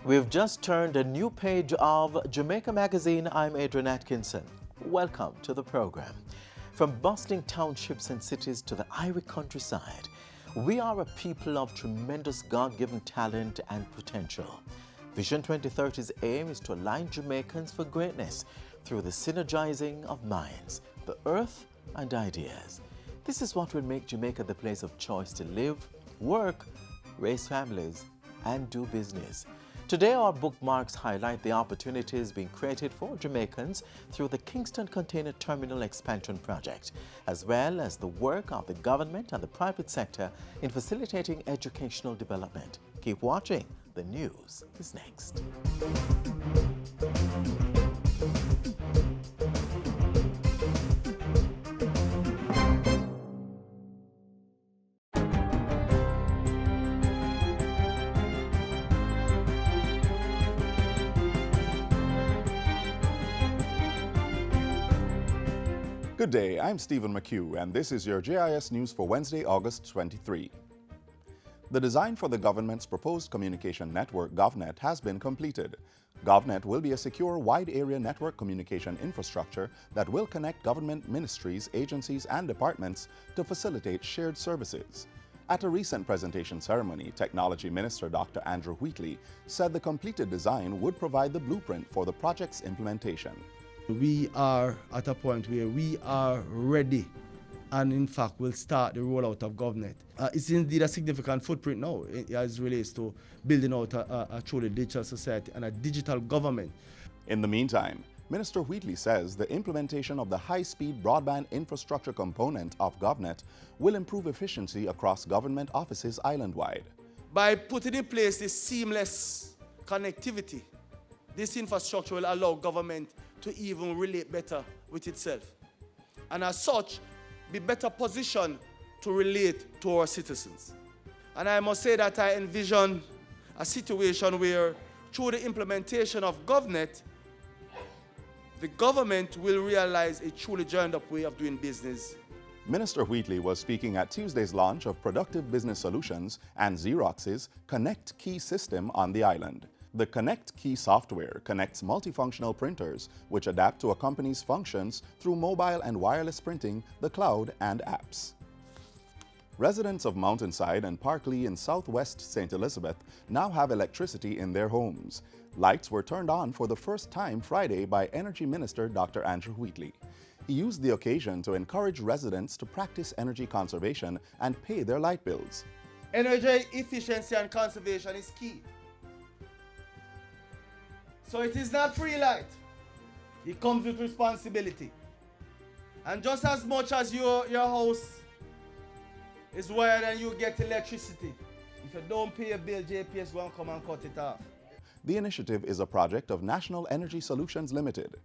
We've just turned a new page of Jamaica magazine. I'm Adrian Atkinson. Welcome to the program. From bustling townships and cities to the Irish countryside, we are a people of tremendous God-given talent and potential. Vision 2030's aim is to align Jamaicans for greatness through the synergizing of minds, the earth and ideas. This is what will make Jamaica the place of choice to live, work, raise families and do business. Today, our bookmarks highlight the opportunities being created for Jamaicans through the Kingston Container Terminal Expansion Project, as well as the work of the government and the private sector in facilitating educational development. Keep watching. The news is next. Good day, I'm Stephen McHugh, and this is your JIS News for Wednesday, August 23. The design for the government's proposed communication network, GovNet, has been completed. GovNet will be a secure, wide-area network communication infrastructure that will connect government ministries, agencies, and departments to facilitate shared services. At a recent presentation ceremony, Technology Minister Dr. Andrew Wheatley said the completed design would provide the blueprint for the project's implementation. We are at a point where we are ready and in fact will start the rollout of GovNet. It's indeed a significant footprint now as it relates to building out a truly digital society and a digital government. In the meantime, Minister Wheatley says the implementation of the high-speed broadband infrastructure component of GovNet will improve efficiency across government offices island-wide. By putting in place this seamless connectivity, this infrastructure will allow government to even relate better with itself, and as such, be better positioned to relate to our citizens. And I must say that I envision a situation where, through the implementation of GovNet, the government will realize a truly joined-up way of doing business. Minister Wheatley was speaking at Tuesday's launch of Productive Business Solutions and Xerox's Connect Key system on the island. The Connect Key software connects multifunctional printers, which adapt to a company's functions through mobile and wireless printing, the cloud, and apps. Residents of Mountainside and Parklea in southwest St. Elizabeth now have electricity in their homes. Lights were turned on for the first time Friday by Energy Minister Dr. Andrew Wheatley. He used the occasion to encourage residents to practice energy conservation and pay their light bills. Energy efficiency and conservation is key. So it is not free light. It comes with responsibility. And just as much as your house is wired and you get electricity, if you don't pay a bill, JPS won't come and cut it off. The initiative is a project of National Energy Solutions Limited.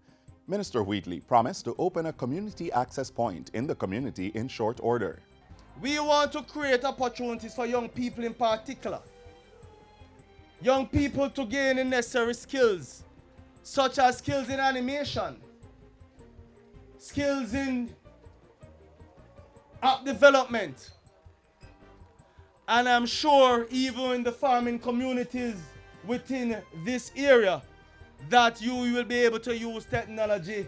Minister Wheatley promised to open a community access point in the community in short order. We want to create opportunities for young people in particular. Young people to gain the necessary skills, such as skills in animation, skills in app development, and I'm sure even in the farming communities within this area that you will be able to use technology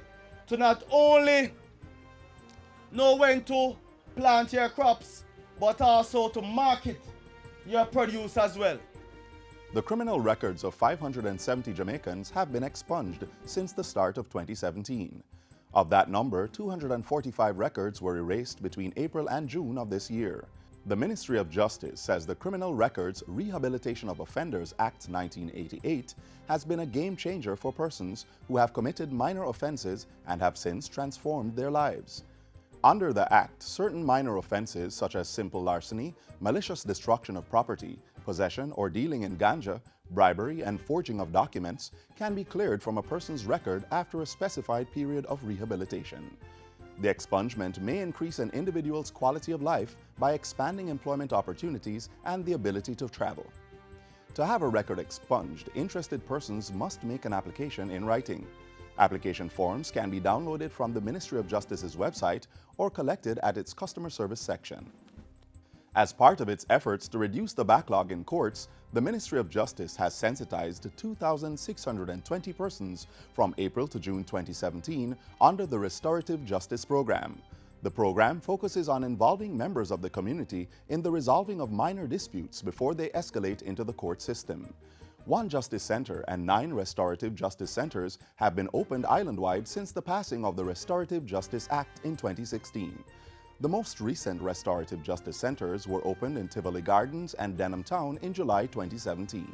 to not only know when to plant your crops, but also to market your produce as well. The criminal records of 570 Jamaicans have been expunged since the start of 2017. Of that number, 245 records were erased between April and June of this year. The Ministry of Justice says the Criminal Records Rehabilitation of Offenders Act 1988 has been a game changer for persons who have committed minor offenses and have since transformed their lives. Under the Act, certain minor offenses such as simple larceny, malicious destruction of property, possession or dealing in ganja, bribery, and forging of documents can be cleared from a person's record after a specified period of rehabilitation. The expungement may increase an individual's quality of life by expanding employment opportunities and the ability to travel. To have a record expunged, interested persons must make an application in writing. Application forms can be downloaded from the Ministry of Justice's website or collected at its customer service section. As part of its efforts to reduce the backlog in courts, the Ministry of Justice has sensitized 2,620 persons from April to June 2017 under the Restorative Justice Program. The program focuses on involving members of the community in the resolving of minor disputes before they escalate into the court system. 1 Justice Center and 9 Restorative Justice Centers have been opened island-wide since the passing of the Restorative Justice Act in 2016. The most recent Restorative Justice Centers were opened in Tivoli Gardens and Denham Town in July 2017.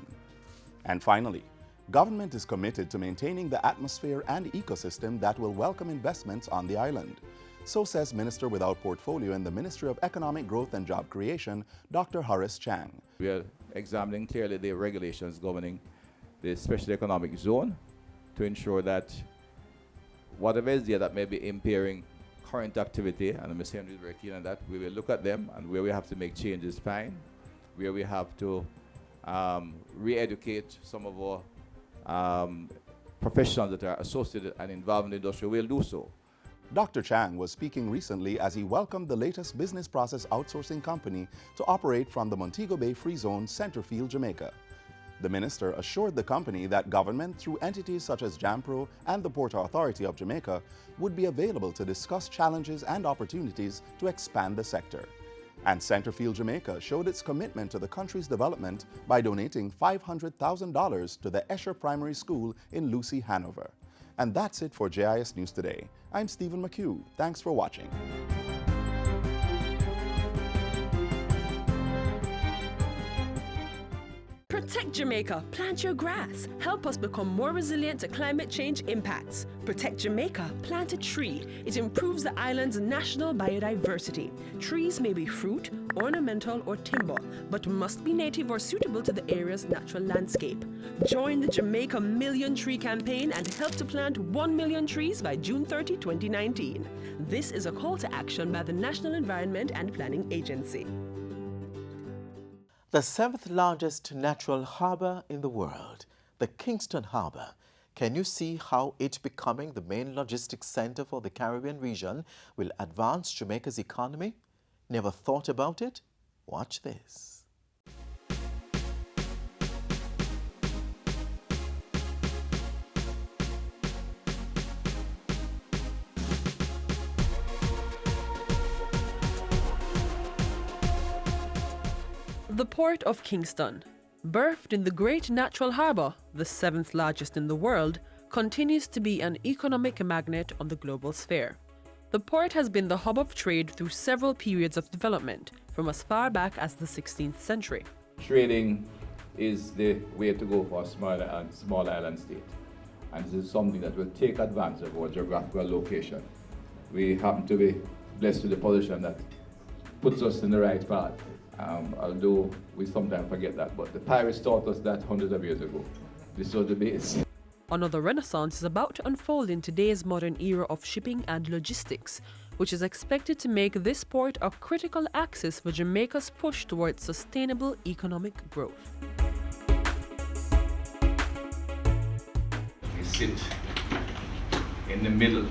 And finally, government is committed to maintaining the atmosphere and ecosystem that will welcome investments on the island. So says Minister without Portfolio in the Ministry of Economic Growth and Job Creation, Dr. Horace Chang. We are examining clearly the regulations governing the special economic zone to ensure that whatever is there that may be impairing current activity, and I'm saying we're very keen on that, we will look at them, and where we have to make changes, fine. Where we have to re-educate some of our professionals that are associated and involved in the industry, we'll do so. Dr. Chang was speaking recently as he welcomed the latest business process outsourcing company to operate from the Montego Bay Free Zone, Centerfield, Jamaica. The minister assured the company that government, through entities such as JAMPRO and the Port Authority of Jamaica, would be available to discuss challenges and opportunities to expand the sector. And Centerfield, Jamaica showed its commitment to the country's development by donating $500,000 to the Escher Primary School in Lucy, Hanover. And that's it for JIS News Today. I'm Stephen McHugh. Thanks for watching. Protect Jamaica, plant your grass. Help us become more resilient to climate change impacts. Protect Jamaica, plant a tree. It improves the island's national biodiversity. Trees may be fruit, ornamental, or timber, but must be native or suitable to the area's natural landscape. Join the Jamaica Million Tree Campaign and help to plant 1 million trees by June 30, 2019. This is a call to action by the National Environment and Planning Agency. The 7th largest natural harbour in the world, the Kingston Harbour. Can you see how it becoming the main logistics centre for the Caribbean region will advance Jamaica's economy? Never thought about it? Watch this. The Port of Kingston, birthed in the Great Natural Harbour, the 7th largest in the world, continues to be an economic magnet on the global sphere. The port has been the hub of trade through several periods of development, from as far back as the 16th century. Trading is the way to go for a small island state, and this is something that will take advantage of our geographical location. We happen to be blessed with a position that puts us in the right path. Although we sometimes forget that, but the pirates taught us that hundreds of years ago. This was the base. Another renaissance is about to unfold in today's modern era of shipping and logistics, which is expected to make this port a critical axis for Jamaica's push towards sustainable economic growth. We sit in the middle,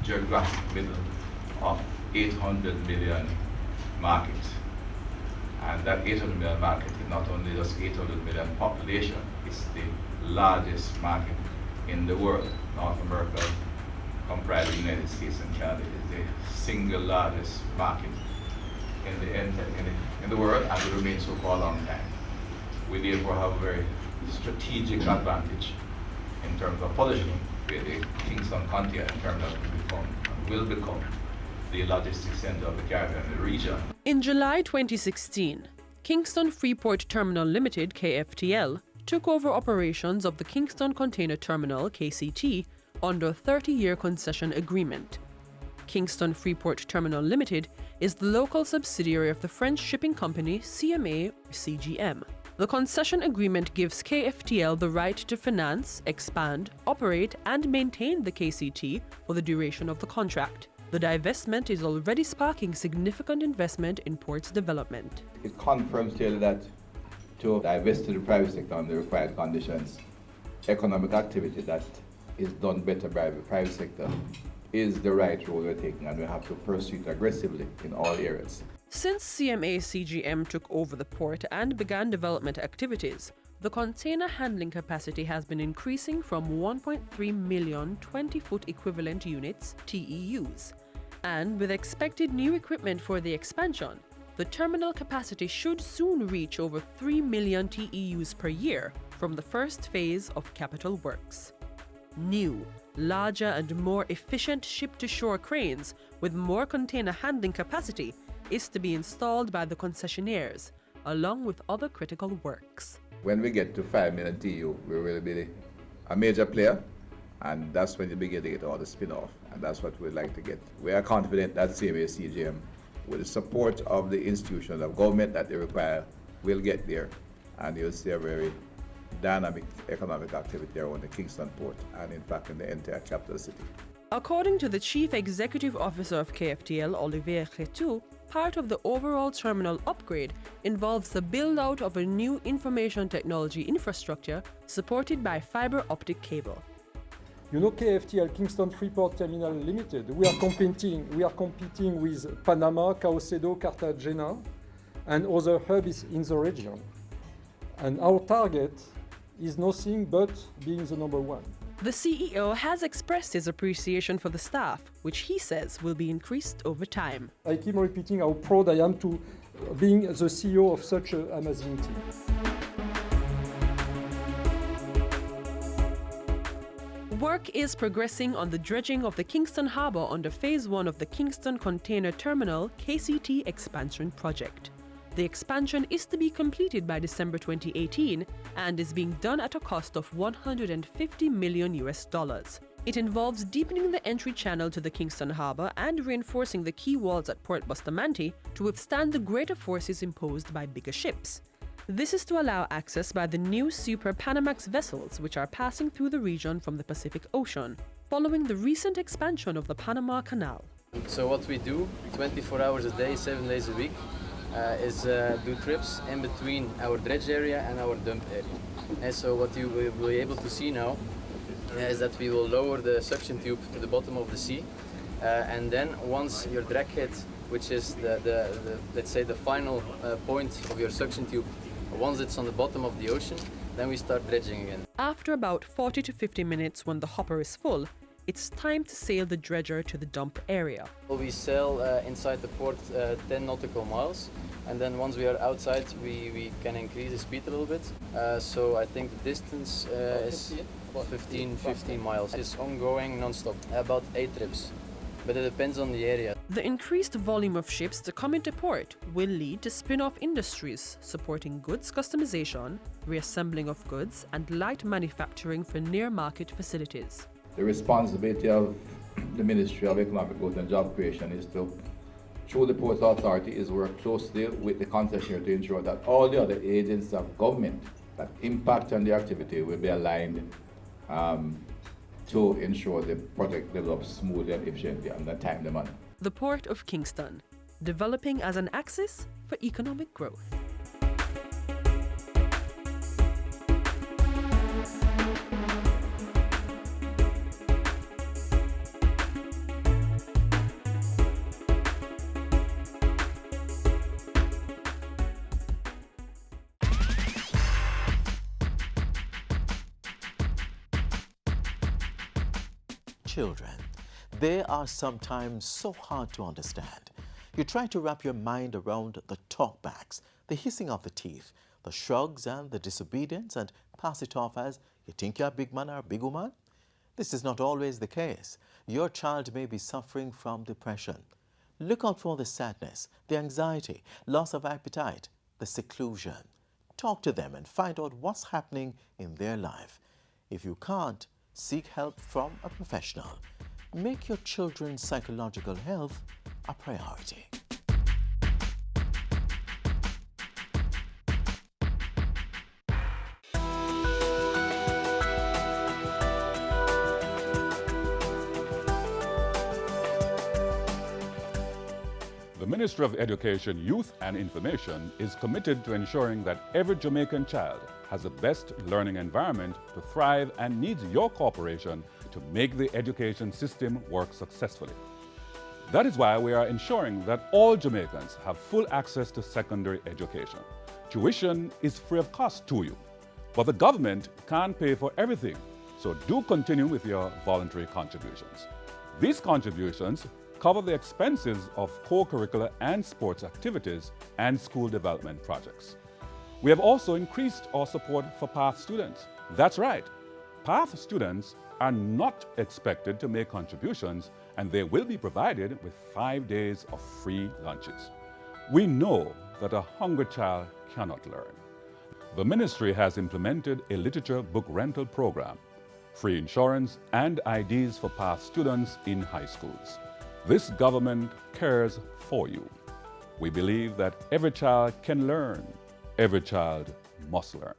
geographic middle, of 800 million market. And that 800 million market is not only just 800 million population, it's the largest market in the world. North America, comprising the United States and Canada, is the single largest market in the world, and will remain so for a long time. We therefore have a very strategic advantage in terms of positioning where the Kingston Frontier in terms of will become the logistics center of the Caribbean region. In July 2016, Kingston Freeport Terminal Limited, KFTL, took over operations of the Kingston Container Terminal, KCT, under a 30-year concession agreement. Kingston Freeport Terminal Limited is the local subsidiary of the French shipping company CMA CGM. The concession agreement gives KFTL the right to finance, expand, operate, and maintain the KCT for the duration of the contract. The divestment is already sparking significant investment in ports development. It confirms clearly that to divest to the private sector under the required conditions, economic activity that is done better by the private sector is the right road we're taking, and we have to pursue it aggressively in all areas. Since CMA CGM took over the port and began development activities, the container handling capacity has been increasing from 1.3 million 20-foot equivalent units, TEUs. And with expected new equipment for the expansion, the terminal capacity should soon reach over 3 million TEUs per year from the first phase of capital works. New, larger and more efficient ship-to-shore cranes with more container handling capacity is to be installed by the concessionaires, along with other critical works. When we get to 5 million TEU, we will be a major player, and that's when you begin to get all the spin-off, and that's what we'd like to get. We are confident that CMA CGM, with the support of the institutions of government that they require, will get there, and you'll see a very dynamic economic activity around the Kingston port and in fact in the entire capital city. According to the Chief Executive Officer of KFTL, Olivier Cretou, part of the overall terminal upgrade involves the build-out of a new information technology infrastructure supported by fiber optic cable. You know, KFTL, Kingston Freeport Terminal Limited, we are competing with Panama, Caenwood, Cartagena, and other hubs in the region. And our target is nothing but being the number one. The CEO has expressed his appreciation for the staff, which he says will be increased over time. I keep repeating how proud I am to being the CEO of such an amazing team. Work is progressing on the dredging of the Kingston Harbour under Phase 1 of the Kingston Container Terminal KCT expansion project. The expansion is to be completed by December 2018 and is being done at a cost of $150 million. It involves deepening the entry channel to the Kingston Harbour and reinforcing the quay walls at Port Bustamante to withstand the greater forces imposed by bigger ships. This is to allow access by the new Super Panamax vessels which are passing through the region from the Pacific Ocean, following the recent expansion of the Panama Canal. So what we do 24 hours a day, 7 days a week, is do trips in between our dredge area and our dump area. And so what you will be able to see now is that we will lower the suction tube to the bottom of the sea, and then once your drag head, which is the let's say the final point of your suction tube, once it's on the bottom of the ocean, then we start dredging again. After about 40 to 50 minutes when the hopper is full, it's time to sail the dredger to the dump area. We sail inside the port 10 nautical miles, and then once we are outside we can increase the speed a little bit. So I think the distance is 15 miles. It's ongoing non-stop, about 8 trips, but it depends on the area. The increased volume of ships to come into port will lead to spin-off industries supporting goods customization, reassembling of goods, and light manufacturing for near-market facilities. The responsibility of the Ministry of Economic Growth and Job Creation is to, through the Port Authority, is work closely with the concessionaire to ensure that all the other agents of government that impact on the activity will be aligned to ensure the project develops smoothly and efficiently and in a timely manner. The Port of Kingston, developing as an axis for economic growth. Children, they are sometimes so hard to understand. You try to wrap your mind around the talkbacks, the hissing of the teeth, the shrugs and the disobedience, and pass it off as, you think you're a big man or a big woman? This is not always the case. Your child may be suffering from depression. Look out for the sadness, the anxiety, loss of appetite, the seclusion. Talk to them and find out what's happening in their life. If you can't, seek help from a professional. Make your children's psychological health a priority. The Ministry of Education, Youth and Information is committed to ensuring that every Jamaican child has the best learning environment to thrive and needs your cooperation to make the education system work successfully. That is why we are ensuring that all Jamaicans have full access to secondary education. Tuition is free of cost to you, but the government can't pay for everything, so do continue with your voluntary contributions. These contributions cover the expenses of co-curricular and sports activities and school development projects. We have also increased our support for PATH students. That's right, PATH students are not expected to make contributions, and they will be provided with 5 days of free lunches. We know that a hungry child cannot learn. The ministry has implemented a literature book rental program, free insurance and IDs for PATH students in high schools. This government cares for you. We believe that every child can learn. Every child must learn.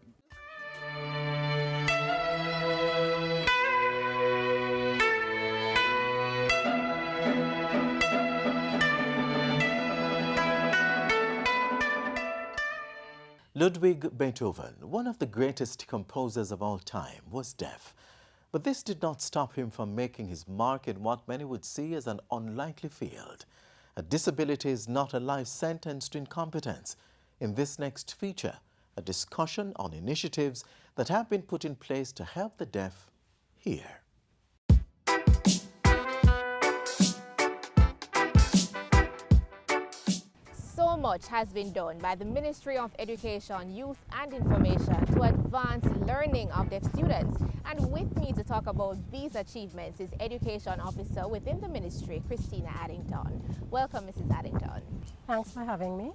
Ludwig Beethoven, one of the greatest composers of all time, was deaf. But this did not stop him from making his mark in what many would see as an unlikely field. A disability is not a life sentence to incompetence. In this next feature, a discussion on initiatives that have been put in place to help the deaf hear. So much has been done by the Ministry of Education, Youth and Information to advance learning of deaf students. And with me to talk about these achievements is Education Officer within the Ministry, Christina Addington. Welcome, Mrs. Addington. Thanks for having me.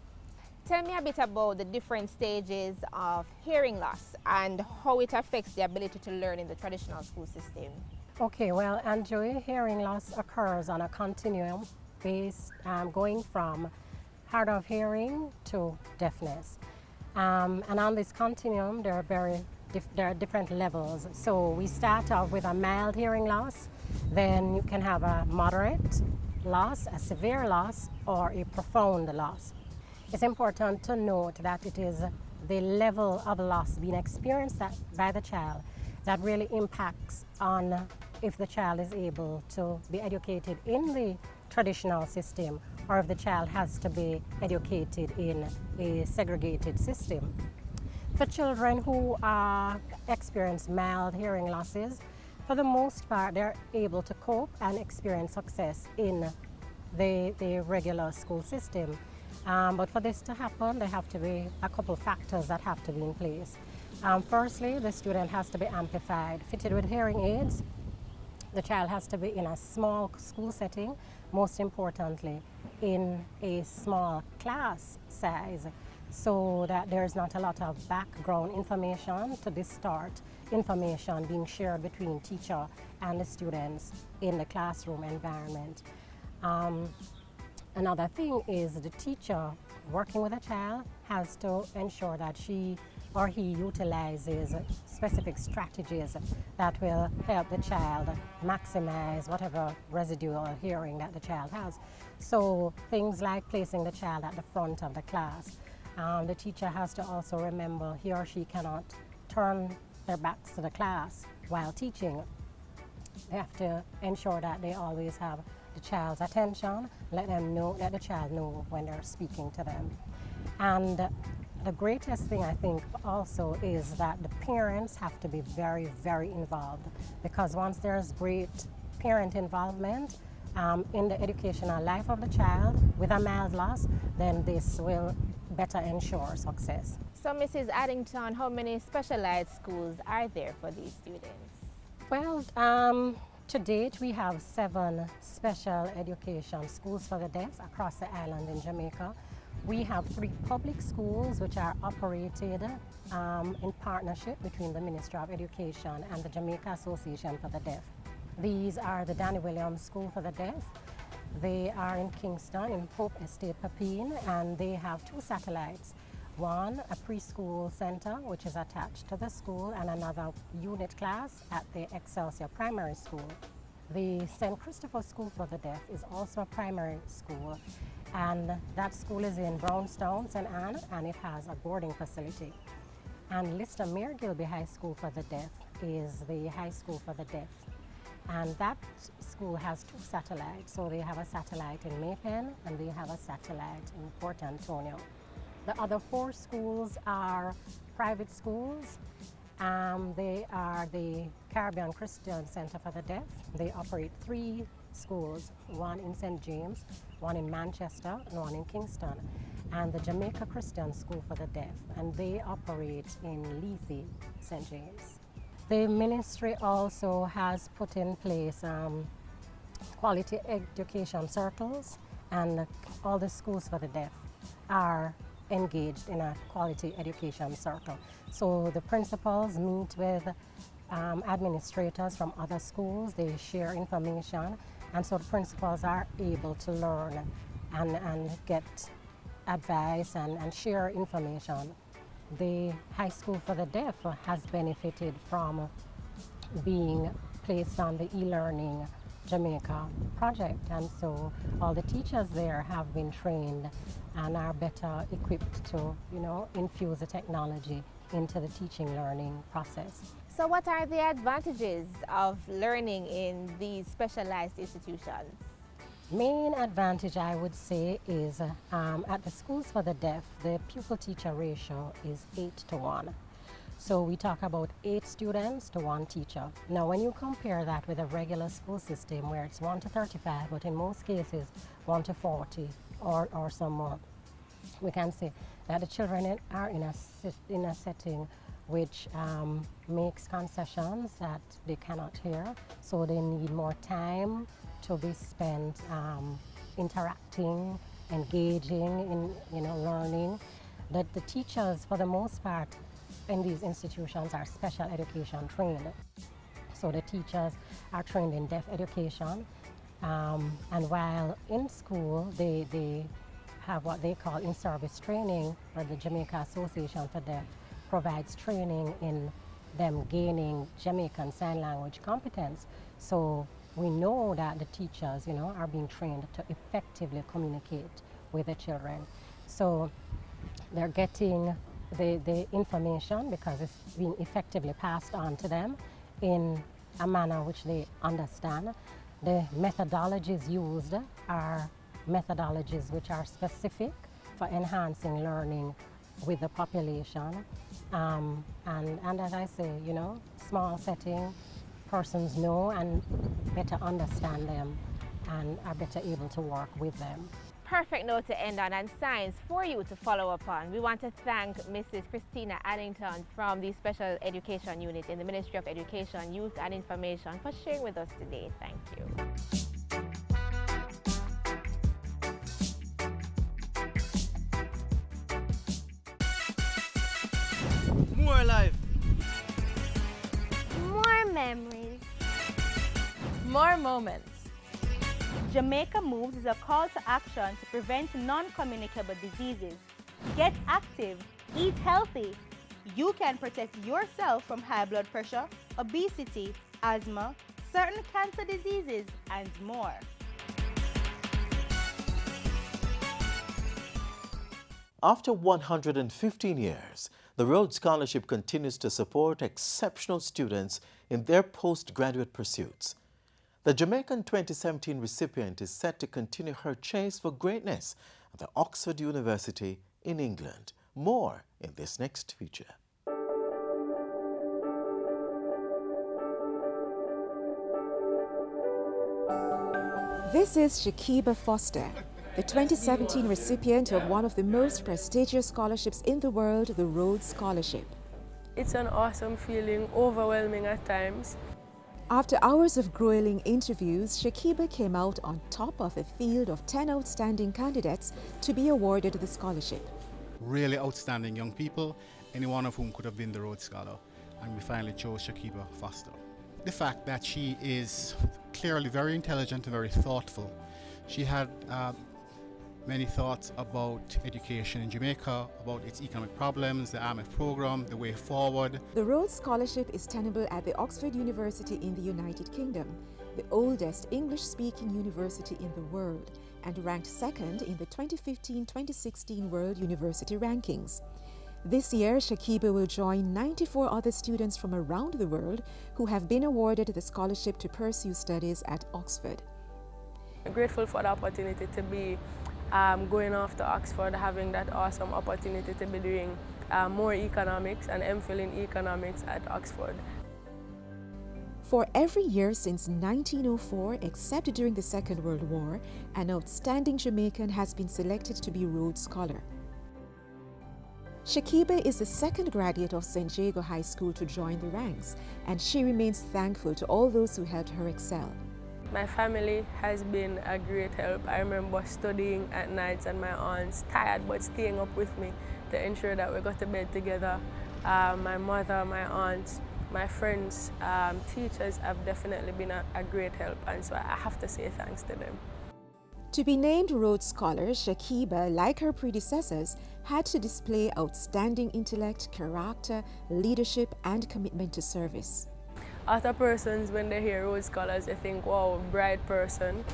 Tell me a bit about the different stages of hearing loss and how it affects the ability to learn in the traditional school system. Okay, well, Andrew, hearing loss occurs on a continuum based going from hard of hearing to deafness. And on this continuum, there are different levels. So we start off with a mild hearing loss, then you can have a moderate loss, a severe loss, or a profound loss. It's important to note that it is the level of loss being experienced by the child that really impacts on if the child is able to be educated in the traditional system or if the child has to be educated in a segregated system. For children who experience mild hearing losses, for the most part, they're able to cope and experience success in the regular school system. But for this to happen, there have to be a couple factors that have to be in place. Firstly, the student has to be amplified, fitted with hearing aids. The child has to be in a small school setting, most importantly, in a small class size, so that there's not a lot of background information to distort information being shared between teacher and the students in the classroom environment. Another thing is the teacher working with a child has to ensure that she or he utilizes specific strategies that will help the child maximize whatever residual hearing that the child has. So things like placing the child at the front of the class. The teacher has to also remember he or she cannot turn their backs to the class while teaching. They have to ensure that they always have the child's attention, let the child know when they're speaking to them. And the greatest thing I think also is that the parents have to be very, very involved, because once there's great parent involvement in the educational life of the child with a mild loss, then this will better ensure success. So Mrs. Addington, how many specialized schools are there for these students? Well, to date we have 7 special education schools for the deaf across the island in Jamaica. We have 3 public schools which are operated in partnership between the Ministry of Education and the Jamaica Association for the Deaf. These are the Danny Williams School for the Deaf. They are in Kingston, in Pope Estate, Papine, and they have 2 satellites. One, a preschool center, which is attached to the school, and another unit class at the Excelsior Primary School. The St. Christopher School for the Deaf is also a primary school, and that school is in Brownstown, St. Anne, and it has a boarding facility. And Lister Mayor Gilby High School for the Deaf is the high school for the deaf. And that school has 2 satellites. So they have a satellite in Maypen and they have a satellite in Port Antonio. The other 4 schools are private schools. They are the Caribbean Christian Center for the Deaf. They operate 3 schools, one in St. James, one in Manchester, and one in Kingston, and the Jamaica Christian School for the Deaf, and they operate in Lethe, St. James. The ministry also has put in place quality education circles, and all the schools for the deaf are engaged in a quality education circle. So the principals meet with administrators from other schools, they share information, and so the principals are able to learn and get advice and share information. The High School for the Deaf has benefited from being placed on the e-learning Jamaica project, and so all the teachers there have been trained and are better equipped to, infuse the technology into the teaching learning process. So what are the advantages of learning in these specialized institutions? Main advantage, I would say, is at the schools for the deaf, the pupil-teacher ratio is 8:1. So we talk about 8 students to 1 teacher. Now, when you compare that with a regular school system where it's 1:35, but in most cases 1:40 or some more, we can say that the children are in a setting which makes concessions that they cannot hear, so they need more time to be spent interacting, engaging in learning. That the teachers, for the most part, in these institutions are special education trained. So the teachers are trained in deaf education, and while in school they have what they call in-service training, or the Jamaica Association for Deaf provides training in them gaining Jamaican Sign Language competence. So we know that the teachers, are being trained to effectively communicate with the children. So they're getting the information because it's being effectively passed on to them in a manner which they understand. The methodologies used are methodologies which are specific for enhancing learning with the population. And as I say, small setting, persons know and better understand them and are better able to work with them. Perfect note to end on, and signs for you to follow up on. We want to thank Mrs. Christina Addington from the Special Education Unit in the Ministry of Education, Youth and Information for sharing with us today. Thank you. More life. More memories. More moments. Jamaica Moves is a call to action to prevent non-communicable diseases. Get active, eat healthy. You can protect yourself from high blood pressure, obesity, asthma, certain cancer diseases, and more. After 115 years, the Rhodes Scholarship continues to support exceptional students in their postgraduate pursuits. The Jamaican 2017 recipient is set to continue her chase for greatness at the Oxford University in England. More in this next feature. This is Shakiba Foster, the 2017 recipient of one of the most prestigious scholarships in the world, the Rhodes Scholarship. It's an awesome feeling, overwhelming at times. After hours of grueling interviews, Shakiba came out on top of a field of 10 outstanding candidates to be awarded the scholarship. Really outstanding young people, any one of whom could have been the Rhodes Scholar, and we finally chose Shakiba Foster. The fact that she is clearly very intelligent and very thoughtful. She had many thoughts about education in Jamaica, about its economic problems, the IMF program, the way forward. The Rhodes Scholarship is tenable at the Oxford University in the United Kingdom, the oldest English-speaking university in the world, and ranked second in the 2015-2016 World University Rankings. This year, Shakiba will join 94 other students from around the world who have been awarded the scholarship to pursue studies at Oxford. I'm grateful for the opportunity to be going off to Oxford, having that awesome opportunity to be doing more economics and MPhil in economics at Oxford. For every year since 1904, except during the Second World War, an outstanding Jamaican has been selected to be Rhodes Scholar. Shakiba is the second graduate of St. Jago High School to join the ranks, and she remains thankful to all those who helped her excel. My family has been a great help. I remember studying at nights and my aunts, tired but staying up with me to ensure that we got to bed together. My mother, my aunts, my friends, teachers have definitely been a great help, and so I have to say thanks to them. To be named Rhodes Scholar, Shakiba, like her predecessors, had to display outstanding intellect, character, leadership, and commitment to service. Other persons, when they hear Rhodes Scholars, they think, wow, bright person.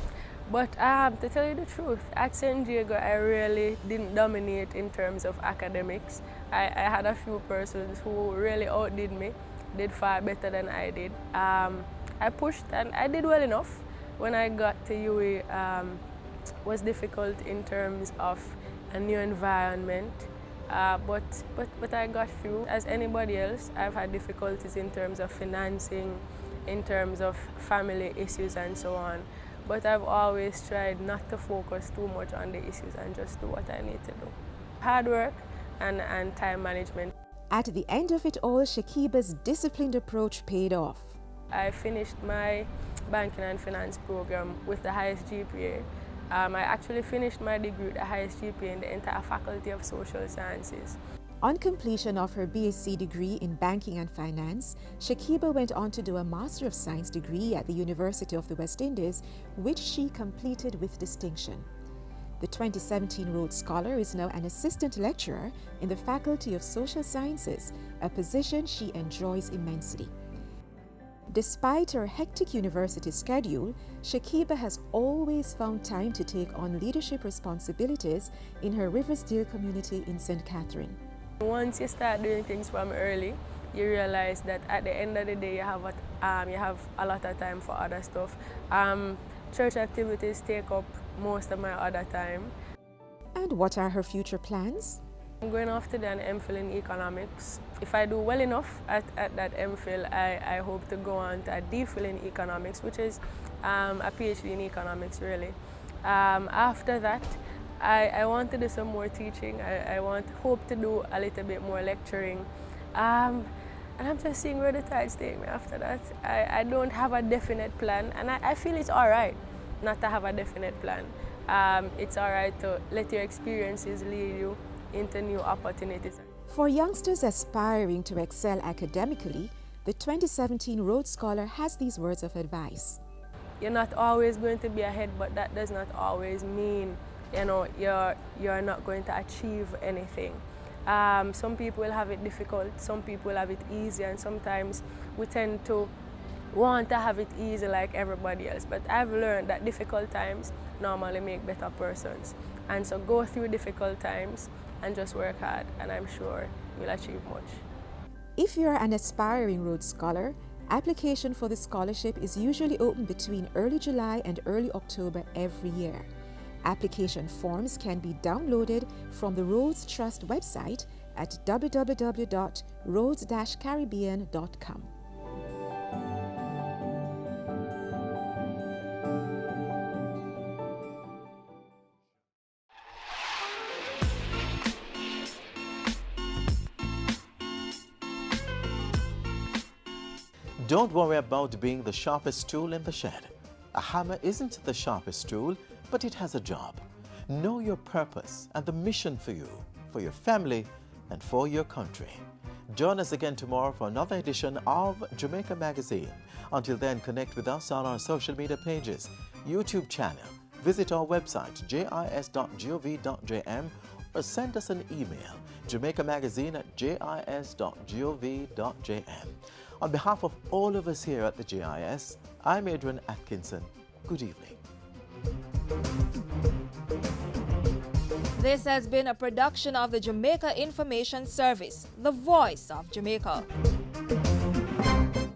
But to tell you the truth, at St. Jago, I really didn't dominate in terms of academics. I had a few persons who really outdid me, did far better than I did. I pushed and I did well enough. When I got to UWI, was difficult in terms of a new environment, but I got through. As anybody else, I've had difficulties in terms of financing, in terms of family issues and so on. But I've always tried not to focus too much on the issues and just do what I need to do. Hard work and time management. At the end of it all, Shakiba's disciplined approach paid off. I finished my banking and finance program with the highest GPA. I actually finished my degree with the highest GPA in the entire Faculty of Social Sciences. On completion of her BSc degree in Banking and Finance, Shakiba went on to do a Master of Science degree at the University of the West Indies, which she completed with distinction. The 2017 Rhodes Scholar is now an assistant lecturer in the Faculty of Social Sciences, a position she enjoys immensely. Despite her hectic university schedule, Shakiba has always found time to take on leadership responsibilities in her Riversdale community in St. Catherine. Once you start doing things from early, you realize that at the end of the day you have a lot of time for other stuff. Church activities take up most of my other time. And what are her future plans? I'm going off to do an MPhil in economics. If I do well enough at that MPhil, I hope to go on to a DPhil in economics, which is a PhD in economics, really. After that, I want to do some more teaching. I hope to do a little bit more lecturing. And I'm just seeing where the tides take me after that. I don't have a definite plan, and I feel it's all right not to have a definite plan. It's all right to let your experiences lead you into new opportunities. For youngsters aspiring to excel academically, the 2017 Rhodes Scholar has these words of advice. You're not always going to be ahead, but that does not always mean you're not going to achieve anything. Some people will have it difficult, some people will have it easy, and sometimes we tend to want to have it easy like everybody else. But I've learned that difficult times normally make better persons. And so go through difficult times and just work hard, and I'm sure you'll achieve much. If you're an aspiring Rhodes Scholar, application for the scholarship is usually open between early July and early October every year. Application forms can be downloaded from the Rhodes Trust website at www.rhodes-caribbean.com. Don't worry about being the sharpest tool in the shed. A hammer isn't the sharpest tool, but it has a job. Know your purpose and the mission for you, for your family, and for your country. Join us again tomorrow for another edition of Jamaica Magazine. Until then, connect with us on our social media pages, YouTube channel, visit our website jis.gov.jm, or send us an email, jamaicamagazine@jis.gov.jm. On behalf of all of us here at the JIS, I'm Adrian Atkinson. Good evening. This has been a production of the Jamaica Information Service, the voice of Jamaica.